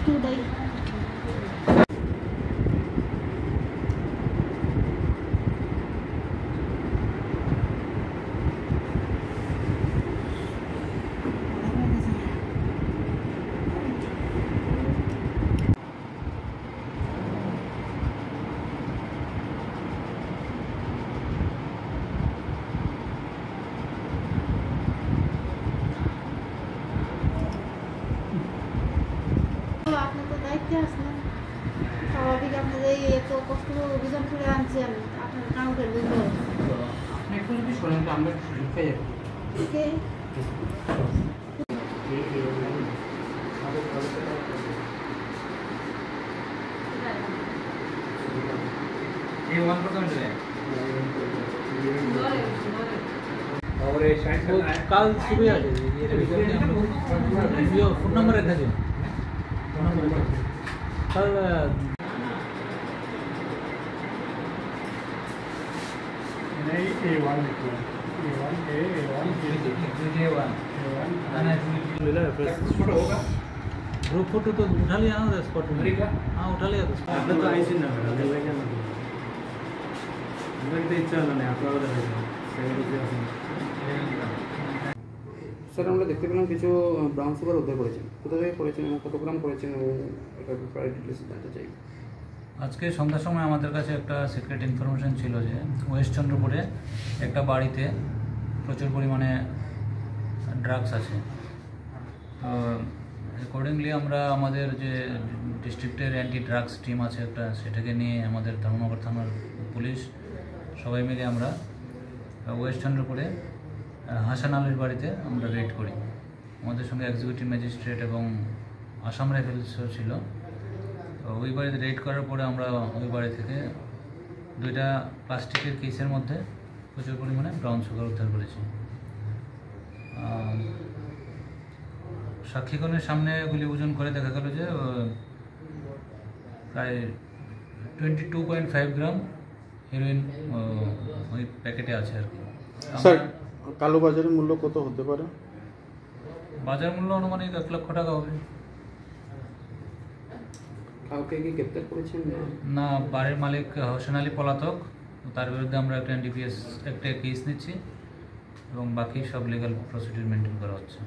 today. স্বাভাবিক আপনাদের এত কষ্ট অভিযান করে আনছেন আপনার কাউন্টার জন্য আপনি একটু যদি শোনেন তো আমরা লিখে যাবো ওকে ये वन पर कमेंट है और ये शायद कल सुबह आ जाएगी ये फोन नंबर रखा दे कल नहीं A1 लिखो मिला है फ्रेश फोटो होगा ग्रुप फोटो तो उठा लिया ना स्पॉट में हाँ उठा लिया आपने तो ऐसे ना करा ले क्या ना हमको इच्छा नहीं आपका वाला है স্যার আমরা দেখতে পেলাম কিছু ব্রাউন সুগার উদ্ধার করেছেন কোথা থেকে করেছেন এবং কত গ্রাম করেছেন এবং এটা প্রায় ডিটেলস জানতে চাই আজকে সন্ধ্যার সময় আমাদের কাছে একটা সিক্রেট ইনফরমেশন ছিল যে ওয়েস্ট চন্দ্রপুরে একটা বাড়িতে প্রচুর পরিমাণে ড্রাগস আছে তো অ্যাকর্ডিংলি আমরা আমাদের যে ডিস্ট্রিক্টের অ্যান্টি ড্রাগস টিম আছে একটা সেটাকে নিয়ে আমাদের ধর্মনগর থানার পুলিশ সবাই মিলে আমরা ওয়েস্ট চন্দ্রপুরে হাসান আলীর বাড়িতে আমরা রেড করি আমাদের সঙ্গে এক্সিকিউটিভ ম্যাজিস্ট্রেট এবং আসাম রাইফেলসও ছিল তো ওই বাড়িতে রেড করার পরে আমরা ওই বাড়ি থেকে দুইটা প্লাস্টিকের কেসের মধ্যে প্রচুর পরিমাণে ব্রাউন সুগার উদ্ধার করেছি সাক্ষীগণের সামনে গুলি ওজন করে দেখা গেল যে প্রায় 22.5 গ্রাম হেরোইন ওই প্যাকেটে আছে আর কি স্যার কালো বাজারের মূল্য কত হতে পারে বাজার মূল্য আনুমানিক 1 লক্ষ টাকা হবে কাউকে কি গ্রেপ্তার করেছেন না বাড়ির মালিক হোসেন আলী পলাতক তার বিরুদ্ধে আমরা একটা এনডিপিএস একটা কেস নিচ্ছি এবং বাকি সব লিগ্যাল প্রসিডিউর মেনটেন করা হচ্ছে